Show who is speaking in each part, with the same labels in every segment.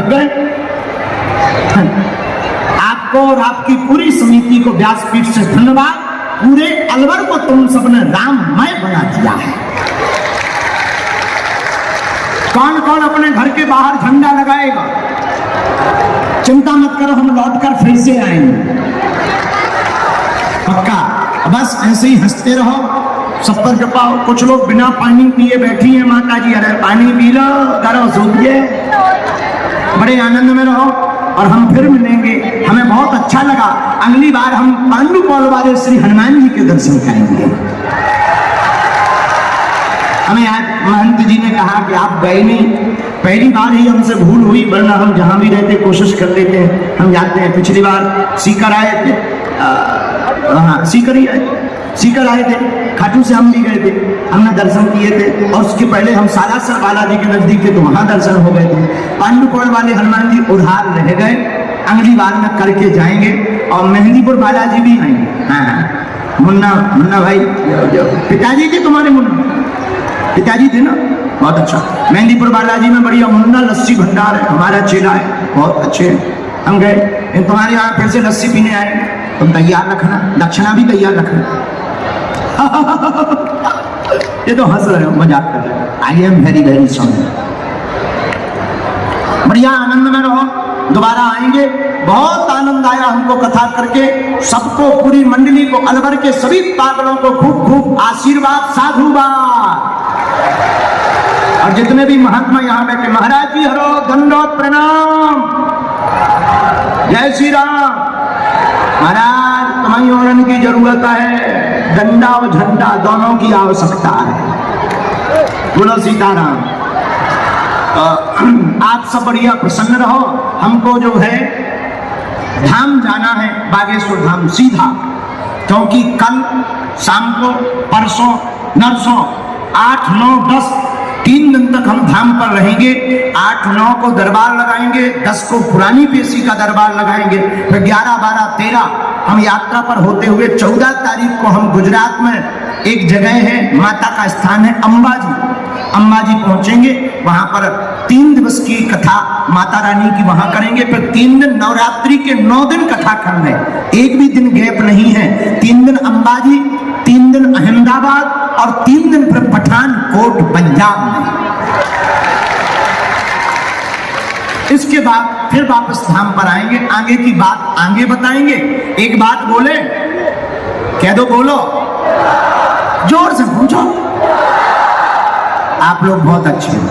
Speaker 1: थक गए? आपको और आपकी पूरी समिति को व्यासपीठ से धन्यवाद। पूरे अलवर को तुम सबने राममय बना दिया है। कौन कौन अपने घर के बाहर झंडा लगाएगा? चिंता मत करो, हम लौटकर फिर से आएंगे पक्का। बस ऐसे ही हंसते रहो, सब पर कृपा हो। कुछ लोग बिना पानी पिए बैठी हैं, माता जी अरे पानी पी लो, करो सूखिए, बड़े आनंद में रहो। और हम फिर मिलेंगे, हमें बहुत अच्छा लगा। अगली बार हम पांडुपौल वाले श्री हनुमान जी के दर्शन करेंगे। हमें आज महंत जी ने कहा कि आप गए नहीं, पहली बार ही हमसे भूल हुई, वरना हम जहां भी रहते कोशिश कर लेते हैं, हम जाते हैं। पिछली बार सीकर आए थे, हाँ सीकर आए थे, खाटू से हम भी गए थे, हमने दर्शन किए थे। और उसके पहले हम सालासर बालाजी के नजदीक थे तो वहां दर्शन हो गए थे। पांडुपौल वाले हनुमान जी उधार रह गए, अगली बार में करके जाएंगे। और मेहंदीपुर बालाजी भी आएंगे। हाँ मुन्ना भाई, पिताजी थे तुम्हारे, मुन्ना पिताजी थे ना, बहुत अच्छा। मेहंदीपुर बालाजी में बढ़िया मुन्ना लस्सी भंडार है, हमारा चेला है, बहुत अच्छे। हम गए, तुम्हारे यहाँ फिर से लस्सी पीने आए, तुम तैयार रखना, दक्षिणा भी तैयार रखना। ये तो हंस रहे हो, मजाक कर रहे हो। I am very very sorry. बढ़िया आनंद में रहो, दोबारा आएंगे। बहुत आनंद आया हमको कथा करके। सबको, पूरी मंडली को, अलवर के सभी पागलों को खूब खूब आशीर्वाद, साधुवाद। और जितने भी महात्मा यहाँ बैठे, महाराज जी हरो, दंडोत प्रणाम, जय श्री राम। महाराज तुम्हारी औरन की जरूरत है, डंडा और झंडा दोनों की आवश्यकता है। बोलो सीताराम। आप सब बढ़िया प्रसन्न रहो। हमको जो है धाम जाना है, बागेश्वर धाम सीधा, क्योंकि कल शाम को, परसों, नरसों 8, 9, 10 3 दिन तक हम धाम पर रहेंगे। 8, 9 को दरबार लगाएंगे, 10 को पुरानी पेशी का दरबार लगाएंगे, फिर 11, 12, 13 हम यात्रा पर होते हुए 14 तारीख को हम गुजरात में एक जगह है, माता का स्थान है अंबाजी पहुंचेंगे। वहां पर 3 दिवस की कथा माता रानी की वहां करेंगे। फिर 3 दिन नवरात्रि के 9 दिन कथा खंड है, एक भी दिन गैप नहीं है। 3 दिन अंबाजी, 3 दिन अहमदाबाद और 3 दिन फिर पठानकोट पंजाब में। इसके बाद फिर वापस धाम पर आएंगे। आगे की बात आगे बताएंगे। एक बात बोले, कह दो, बोलो, जोर से पूछो। आप लोग बहुत अच्छे हैं।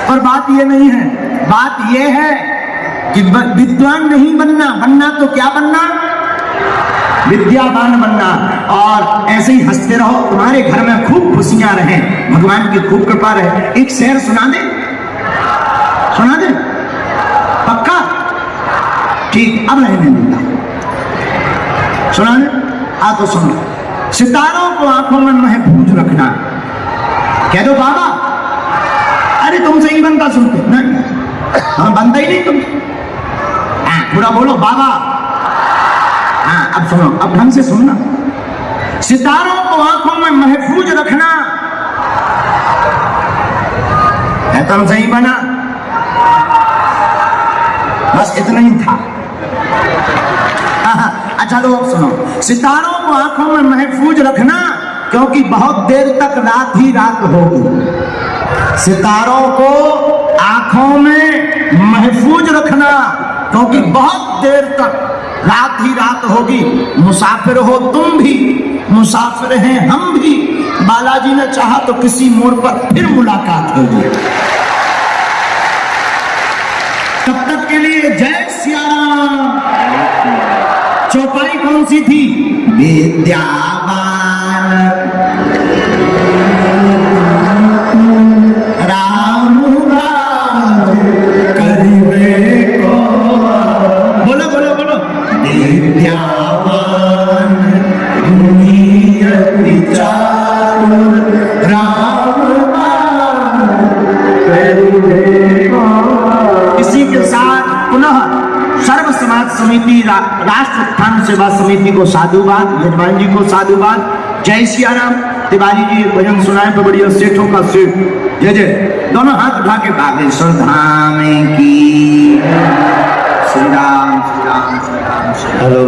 Speaker 1: पर बात ये नहीं है, बात ये है कि विद्वान नहीं बनना तो क्या बनना, विद्यावान बनना। और ऐसे ही हंसते रहो, तुम्हारे घर में खूब खुशियां रहें, भगवान की खूब कृपा रहे। एक शेर सुना दे पक्का? ठीक, अब रहने देता, सुना दे। तो सुनो। सितारों को आंखों में महफूज रखना। कह दो बाबा। अरे तुमसे ही बनता, सुनते नहीं, हम बनता ही नहीं तुम। पूरा बोलो बाबा। हाँ अब सुनो, अब ढंग से सुनना। सितारों को आंखों में महफूज रखना है, तुम सही बना। बस इतना ही था। अच्छा लोग सुनो, सितारों को आंखों में महफूज रखना, क्योंकि बहुत देर तक रात ही रात होगी। सितारों को आंखों में महफूज रखना, क्योंकि बहुत देर तक रात ही रात होगी। मुसाफिर हो तुम भी, मुसाफिर हैं हम भी, बालाजी ने चाहा तो किसी मोड़ पर फिर मुलाकात होगी। तब तक के लिए जय सिया राम। चौपाई कौन सी थी? विद्यावान राम करिबे को। बोलो बोलो बोलो। विद्यावान विचार राम करिबे को। इसी के साथ पुनः सर्व समाज समिति, राष्ट्र उत्थान सेवा समिति को साधुवाद, यजमान जी को साधुवाद। जय सिया राम। तिवारी जी भजन सुनाए तो बढ़िया, सेठों का सेठ। जय जय। दोनों हाथ उठा के बागेश्वर धाम की। श्री राम श्री राम श्री राम श्री। हेलो,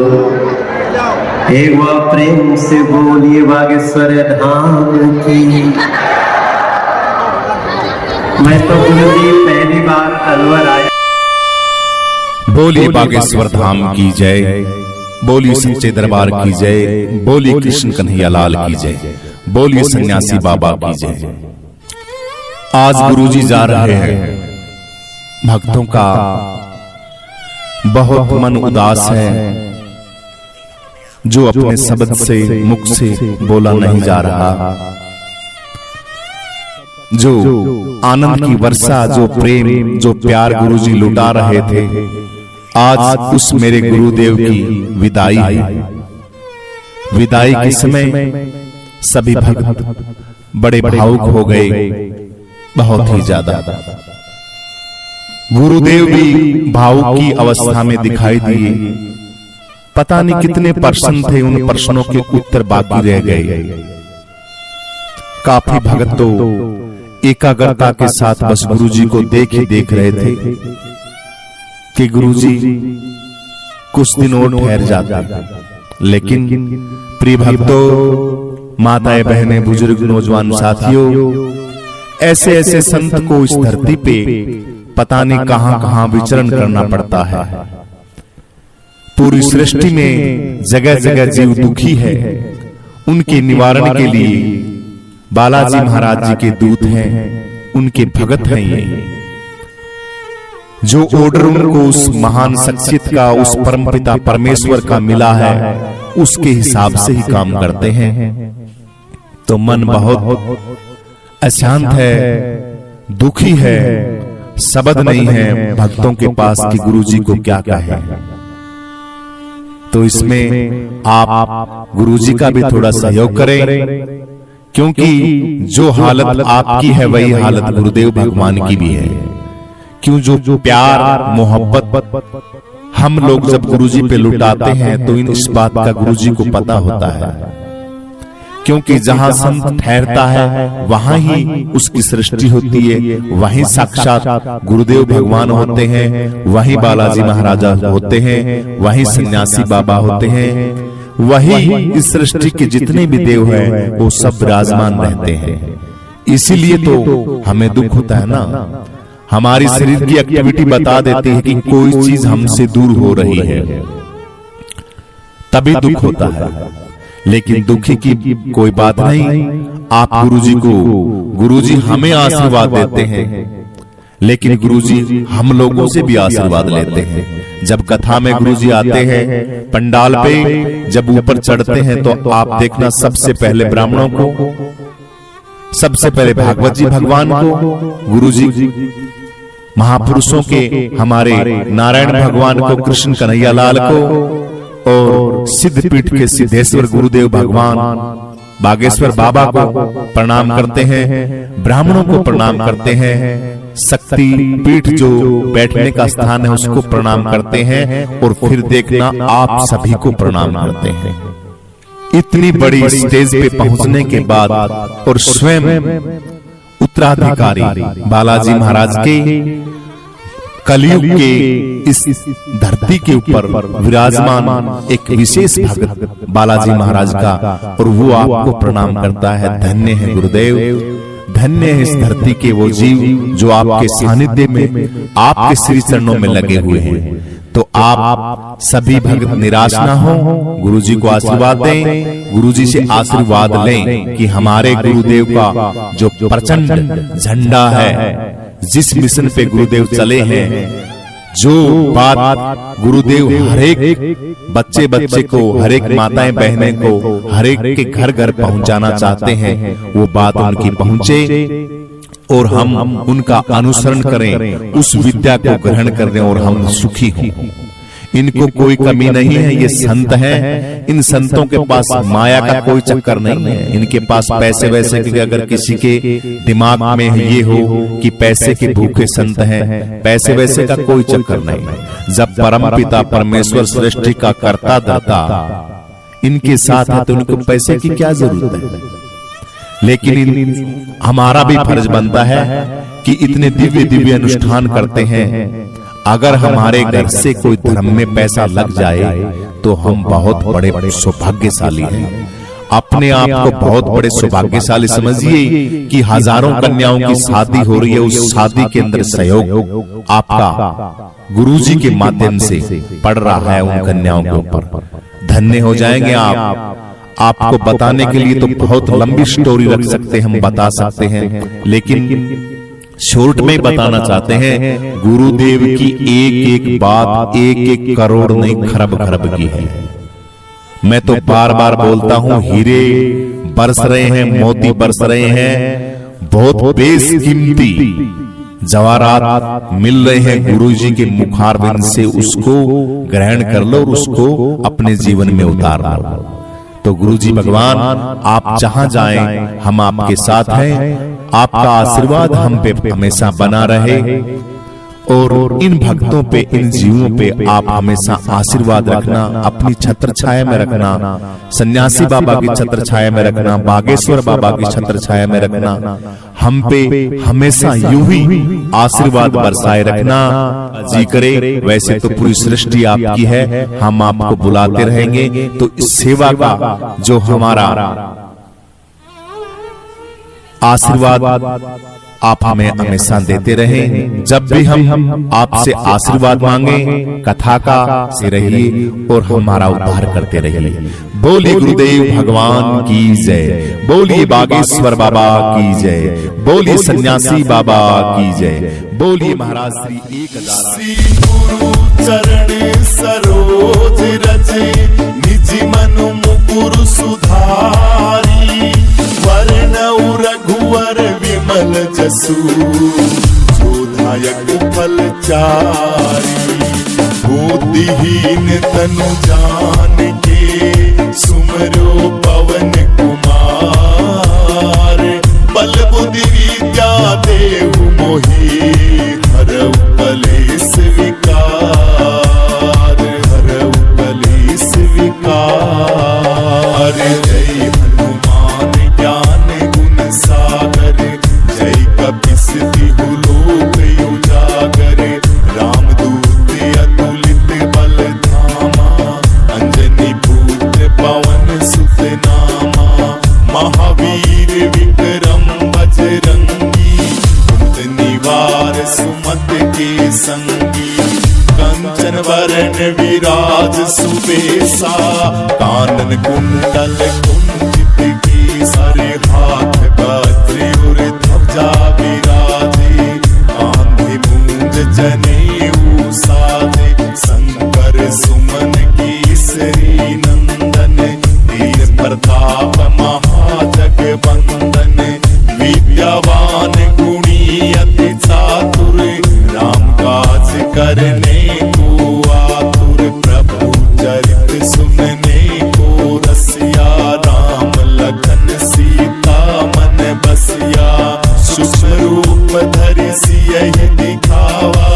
Speaker 1: एक बार प्रेम से बोलिए बागेश्वर धाम की। मैं तो गुरुजी पहली बार अलवर आया।
Speaker 2: बोलिए बागेश्वर धाम की जय, बोलिए सच्चे दरबार की जय, बोलिए कृष्ण कन्हैया लाल की जय, बोलिए सन्यासी बाबा की जय। आज गुरुजी जा रहे हैं, भक्तों का बहुत मन उदास है, जो अपने शब्द से मुख से बोला नहीं जा रहा, जो आनंद की वर्षा, जो प्रेम, जो प्यार गुरुजी लुटा रहे थे, आज उस मेरे गुरुदेव की विदाई है। विदाई के समय सभी भक्त बड़े भावुक हो गए, बहुत ही ज्यादा। गुरुदेव भी भावुक की अवस्था में दिखाई दिए। पता नहीं कितने प्रश्न थे, उन प्रश्नों के उत्तर बाकी रह गए। काफी भक्त तो एकाग्रता के साथ बस गुरुजी को देख ही देख रहे थे कि गुरुजी कुछ दिन और ठहर जाते। लेकिन प्रिय भक्तों, माताएं, बहनें, बुजुर्ग, नौजवान साथियों, ऐसे ऐसे संत को इस धरती पे पता नहीं कहां कहां विचरण करना पड़ता है। पूरी सृष्टि में जगह जगह जीव दुखी है, उनके निवारण के लिए बालाजी महाराज जी के दूत हैं, उनके भगत हैं ये, जो ऑर्डर उनको उस महान शख्सियत का, उस परमपिता परमेश्वर का मिला है, उसके हिसाब से ही काम करते हैं। तो मन बहुत अशांत है, दुखी है, शब्द नहीं है भक्तों के पास कि गुरुजी को क्या कहे। तो इसमें आप गुरुजी का भी थोड़ा सहयोग करें, क्योंकि जो हालत आपकी है वही हालत गुरुदेव भगवान की भी है। क्यों, जो प्यार मोहब्बत हम लोग जब गुरुजी पे लुटाते हैं तो इस बात का गुरुजी को पता होता है, क्योंकि जहां संत ठहरता है वहां ही उसकी सृष्टि होती है, वहीं साक्षात गुरुदेव भगवान होते हैं, वहीं बालाजी महाराजा होते हैं, वहीं सन्यासी बाबा होते हैं, वही इस सृष्टि के जितने भी देव हैं वो सब विराजमान रहते हैं। इसीलिए तो हमें दुख होता है ना, हमारी शरीर की एक्टिविटी बता देती है कि कोई चीज हमसे दूर हो रही है, तभी दुख होता है। लेकिन दुखी की कोई बात नहीं। आप गुरुजी हमें आशीर्वाद देते हैं, लेकिन गुरुजी हम लोगों से भी आशीर्वाद लेते हैं। जब कथा में गुरुजी आते हैं पंडाल पे, जब ऊपर चढ़ते हैं तो आप देखना सबसे पहले ब्राह्मणों को, सबसे पहले भागवत जी भगवान को, गुरुजी महापुरुषों के हमारे नारायण भगवान को, कृष्ण कन्हैया लाल को, और सिद्धपीठ के सिद्धेश्वर गुरुदेव भगवान बागेश्वर बाबा को प्रणाम करते हैं, ब्राह्मणों को प्रणाम करते हैं, शक्ति पीठ जो बैठने का स्थान है उसको प्रणाम करते हैं, और फिर देखना आप सभी को प्रणाम करते हैं। इतनी बड़ी स्टेज पे पहुंचने के बाद और स्वयं उत्तराधिकारी बालाजी महाराज के कलयुग के इस धरती के ऊपर विराजमान एक विशेष भक्त बालाजी महाराज का, और वो आपको प्रणाम करता है। धन्य है गुरुदेव, धन्य है इस धरती के वो जीव जो आपके सानिध्य में, आपके श्री चरणों में लगे हुए हैं। तो आप सभी भक्त निराश ना हो, गुरुजी को आशीर्वाद दें, गुरुजी से आशीर्वाद लें कि हमारे गुरुदेव का जो प्रचंड झंडा है, जिस मिशन पे गुरुदेव चले हैं, जो बात गुरुदेव हरेक बच्चे को, हरेक माताएं बहनें को, हरेक के घर घर पहुंचाना चाहते हैं, वो बात उनकी पहुंचे और हम उनका अनुसरण करें, उस विद्या को ग्रहण करें और हम सुखी हों। इनको कोई कमी नहीं है, ये संत हैं, इन संतों के पास माया का कोई चक्कर नहीं है, इनके पास पैसे वैसे के, अगर किसी के दिमाग में ये हो कि पैसे के भूखे संत हैं, पैसे वैसे का कोई चक्कर नहीं। जब परमपिता परमेश्वर सृष्टि का कर्ता दाता इनके साथ है तो उनको पैसे की क्या जरूरत है। लेकिन हमारा भी फर्ज बनता है कि इतने दिव्य दिव्य अनुष्ठान करते हैं, अगर हमारे घर से कोई धर्म में पैसा लग जाए तो हम बहुत बड़े सौभाग्यशाली हैं। अपने आप को बहुत बड़े सौभाग्यशाली समझिए कि हजारों कन्याओं की शादी हो रही है, उस शादी के अंदर सहयोग आपका गुरुजी के माध्यम से पड़ रहा है उन कन्याओं के ऊपर। धन्य हो जाएंगे आप। आपको बताने के लिए तो बहुत लंबी स्टोरी रख सकते हैं, हम बता सकते हैं, लेकिन शॉर्ट में बताना चाहते हैं गुरुदेव की एक एक बात एक एक करोड़ नहीं खरब खरब की है। मैं तो बार बार बोलता हूं, हीरे बरस रहे हैं, मोती बरस रहे हैं, बहुत बेशकीमती जवाहरात मिल रहे हैं गुरुजी के मुखारविंद से। उसको ग्रहण कर लो और उसको अपने जीवन में उतार लो। तो गुरुजी भगवान आप जहां जाएं हम आपके साथ हैं, आपका आशीर्वाद हम पे हमेशा बना रहे और इन भक्तों पे, इन जीवों पे आप हमेशा आशीर्वाद रखना, अपनी छत्र छाया में रखना, सन्यासी बाबा की छत्र छाया में रखना, बागेश्वर बाबा की छत्र छाया में रखना, हम पे हमेशा यूं ही आशीर्वाद बरसाए रखना। जी करे, वैसे तो पूरी सृष्टि आपकी है, हम आपको बुलाते रहेंगे, तो इस सेवा का जो हमारा आशीर्वाद आप हमें हमेशा देते रहें। जब भी हम आपसे आशीर्वाद मांगे, कथा का से रहिए और हमारा उद्धार करते रहिए। बोलिए गुरुदेव भगवान की जय, बोलिए बागेश्वर बाबा की जय, बोलिए सन्यासी बाबा की जय, बोलिए महाराज श्री 1000
Speaker 3: गुरु चरण सरोज रचे, निज मनु मुकुर सुधारी, वर्ण रघुवर विमल जसु, जोधायक फलचारी। बुद्धिहीन तनु जान के, सुमरो पवन कुमार, बल बुद्धि विद्या देहु मोहि, हरऊ कलेश विकार, हरऊ कलेश विकार। जय हनुमान ज्ञान गुण सागर, जय कपीस तिहु लोक उजागर, रामदूत अतुलित बल धामा, अंजनी पुत्र पवन सुत नामा, महावीर विक्रम बजरंगी, कुमत निवार सुमत के संगी, कंचन वरण विराज सुबेसा, कानन कुंडल कुंचित केसरी, हाथ वज्र और ध्वजा विराजे, आंधी मूंज जनेऊ साजे, शंकर सुमन केसरी नंदन, वीर प्रताप महाजगवंदन, विद्यावान गुणी अति चातुर, राम काज करने को आतुर, प्रभु चरित सुनने को रसिया, राम लखन सीता मन बसिया, सूक्ष्म रूप धरि सियहि दिखावा,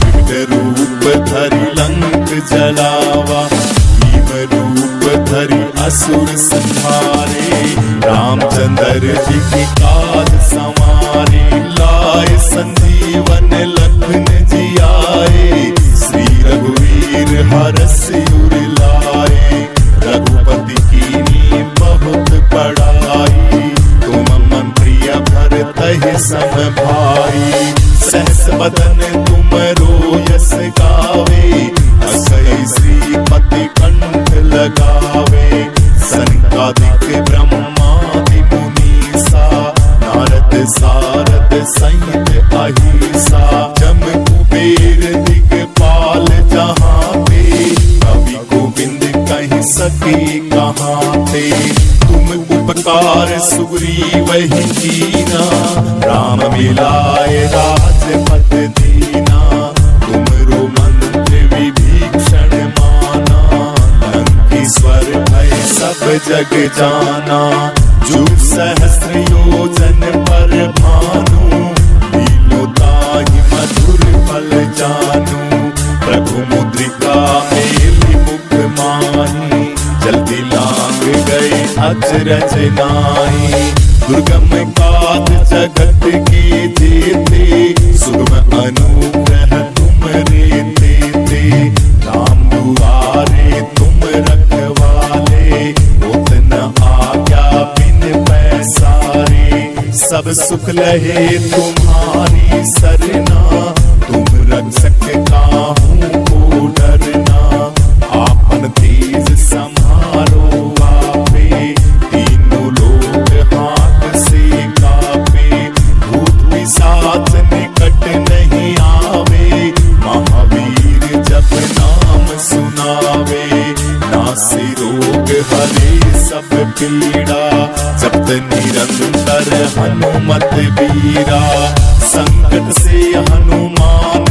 Speaker 3: विकट रूप धरि लंक जलावा, भीम रूप धरि असुर संहारे, रामचंद्र जी की काज संवारे, लाए संजीवन लखन जियाए, श्री रघुवीर हरषि उर लाए, रघुपति कीन्ही बहुत बड़ाई, तुम मम प्रिय भरतहि सम भाई, सहस बदन तुमरो यस गावे, असै श्रीपति कंठ लगावे, सनकादिक ब्रह्मादि मुनीसा, नारद सारद सहित अहिसा, जम कुबेर दिगपाल जहाँ ते, कवि गोविंद कहि सके कहाँ ते, तुम उपकार सुग्रीवहि कीना, राम मिलाए राजपद दीना, तुमरो मंत्र विभीषण माना, लंकेश्वर भय सब जग जाना, जुग सहस्र योजन पर भानु, लीलो ताहि मधुर फल जानू, प्रभु मुद्रिका मेलि मुख माही, जल्दी लांग गए अचरज नाहि, दुर्गम काज जगत के जेते, सुगम अनुग्रह तुम रे देते। राम दुआरे तुम रखवाले, होत न आज्ञा बिन पैसारे। सब सुख लहे तुम्हारी सरना, तुम रक्षक काहू को डरना। आपन तेज समारो आपे, तीनों लोग हाथ से कापे। भूत पिशाच निकट नहीं आवे, महावीर जब नाम सुनावे। नासे रोग हरे सब पीड़ा, जपत निरंतर हनुमत बीरा। संकट से हनुमान